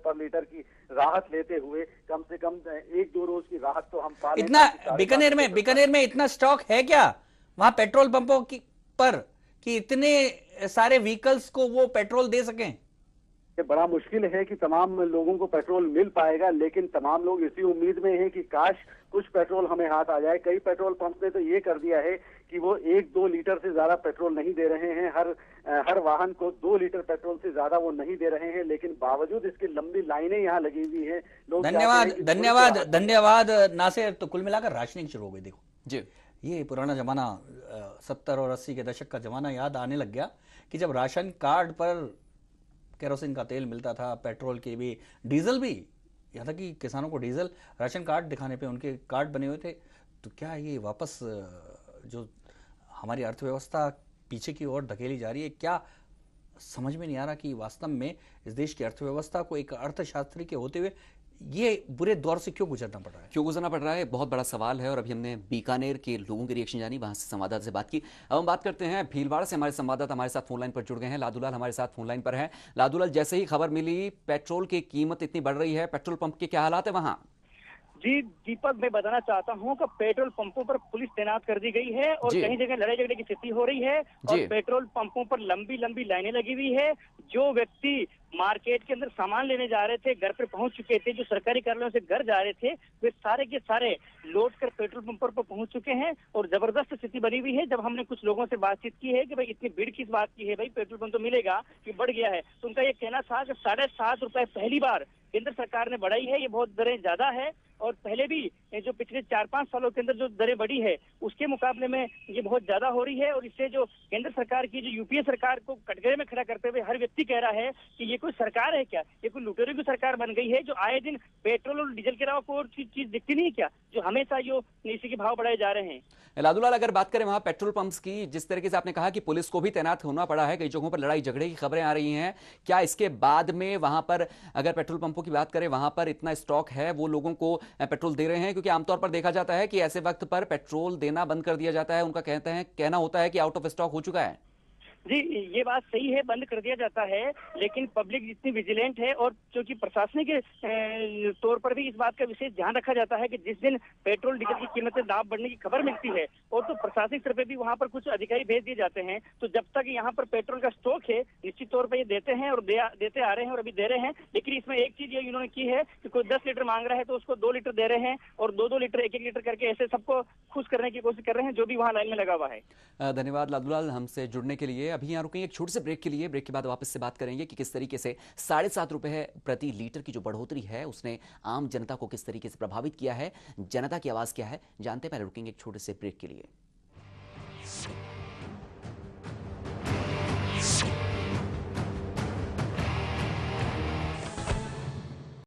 पर लीटर की राहत लेते हुए कम से कम 1-2 रोज की राहत तो हम पा लें। इतना बीकानेर में इतना स्टॉक है क्या वहां पेट्रोल पंपों की पर कि इतने सारे व्हीकल्स को वो पेट्रोल दे सकें? ये बड़ा मुश्किल है कि तमाम लोगों को पेट्रोल मिल पाएगा, लेकिन तमाम लोग इसी उम्मीद में हैं कि काश कुछ पेट्रोल हमें हाथ आ जाए। कई पेट्रोल पंप ने तो ये कर दिया है कि वो 1-2 लीटर से ज्यादा पेट्रोल नहीं दे रहे हैं। हर वाहन को 2 लीटर पेट्रोल से ज्यादा वो नहीं दे रहे हैं, लेकिन बावजूद इसकी लंबी लाइनें यहाँ लगी हुई हैं। लोग धन्यवाद नासिर। तो कुल मिलाकर राशनिंग शुरू हो गई। देखो जी, ये पुराना जमाना 70 और 80 के दशक का जमाना याद आने लग गया कि जब राशन कार्ड पर केरोसिन का तेल मिलता था, पेट्रोल के भी, डीजल भी, यहाँ तक कि किसानों को डीजल राशन कार्ड दिखाने पे उनके कार्ड बने हुए थे। तो क्या ये वापस जो हमारी अर्थव्यवस्था पीछे की ओर धकेली जा रही है, क्या समझ में नहीं आ रहा कि वास्तव में इस देश की अर्थव्यवस्था को एक अर्थशास्त्री के होते हुए ये बुरे दौर से क्यों गुजरना पड़ रहा है? बहुत बड़ा सवाल है। और अभी हमने बीकानेर के लोगों की रिएक्शन जानी, वहां से संवाददाता से बात की। अब हम बात करते हैं भीलवाड़ा से। हमारे संवाददाता हमारे साथ फोन लाइन पर जुड़ गए हैं। लादूलाल हमारे साथ फोन लाइन पर हैं। लादूलाल, जैसे ही खबर मिली पेट्रोल की कीमत इतनी बढ़ रही है, पेट्रोल पंप के क्या हालात है वहां? जी दीपक, मैं बताना चाहता हूं कि पेट्रोल पंपों पर पुलिस तैनात कर दी गई है और कहीं जगह लड़ाई झगड़े की स्थिति हो रही है और पेट्रोल पंपों पर लंबी लंबी लाइनें लगी हुई है। जो व्यक्ति मार्केट के अंदर सामान लेने जा रहे थे, घर पर पहुंच चुके थे, जो सरकारी कार्यालयों से घर जा रहे थे, वे सारे के सारे लौट कर पेट्रोल पंप पर पहुंच चुके हैं और जबरदस्त स्थिति बनी हुई है। जब हमने कुछ लोगों से बातचीत की है कि भाई इतनी भीड़ किस बात की है, भाई पेट्रोल पंप तो मिलेगा कि बढ़ गया है, तो उनका ये कहना था कि 7.5 रुपए पहली बार केंद्र सरकार ने बढ़ाई है। ये बहुत दरें ज्यादा है और पहले भी जो पिछले 4-5 सालों के अंदर जो दरें बढ़ी है उसके मुकाबले में ये बहुत ज्यादा हो रही है। और इससे जो केंद्र सरकार की, जो यूपीए सरकार को कटघरे में खड़ा करते हुए हर व्यक्ति कह रहा है कि ये कोई सरकार है क्या, ये कोई लुटेरों की सरकार बन गई है जो आए दिन पेट्रोल और डीजल के अलावा कोई और चीज दिखती नहीं क्या, जो हमेशा जो इसी के भाव बढ़ाए जा रहे हैं। लादूलाल, अगर बात करें वहां पेट्रोल पंप्स की, जिस तरीके से आपने कहा कि पुलिस को भी तैनात होना पड़ा है, कई जगहों पर लड़ाई झगड़े की खबरें आ रही हैं, क्या इसके बाद में वहां पर, अगर पेट्रोल पंपों की बात करें, वहां पर इतना स्टॉक है, वो लोगों को पेट्रोल दे रहे हैं? क्योंकि आमतौर पर देखा जाता है कि ऐसे वक्त पर पेट्रोल देना बंद कर दिया जाता है, उनका कहना होता है कि आउट ऑफ स्टॉक हो चुका है। जी ये बात सही है, बंद कर दिया जाता है, लेकिन पब्लिक जितनी विजिलेंट है और क्योंकि प्रशासनिक के तौर पर भी इस बात का विशेष ध्यान रखा जाता है कि जिस दिन पेट्रोल डीजल की कीमतें दाम बढ़ने की खबर मिलती है और तो प्रशासनिक स्तर पे भी वहां पर कुछ अधिकारी भेज दिए जाते हैं। तो जब तक यहाँ पर पेट्रोल का स्टॉक है निश्चित तौर पर ये देते हैं और देते आ रहे हैं और अभी दे रहे हैं। लेकिन इसमें एक चीज ये इन्होंने की है कि कोई 10 लीटर मांग रहा है तो उसको 2 लीटर दे रहे हैं और 2-2 लीटर 1-1 लीटर करके ऐसे सबको खुश करने की कोशिश कर रहे हैं जो भी वहाँ लाइन में लगा हुआ है। धन्यवाद लादूलाल हमसे जुड़ने के लिए। अभी यहाँ रुकेंगे एक छोटे से ब्रेक के लिए। ब्रेक के बाद वापस से बात करेंगे कि किस तरीके से 7.5 रुपए प्रति लीटर की जो बढ़ोतरी है उसने आम जनता को किस तरीके से प्रभावित किया है, जनता की आवाज क्या है, जानते। पहले रुकेंगे एक छोटे से ब्रेक के लिए।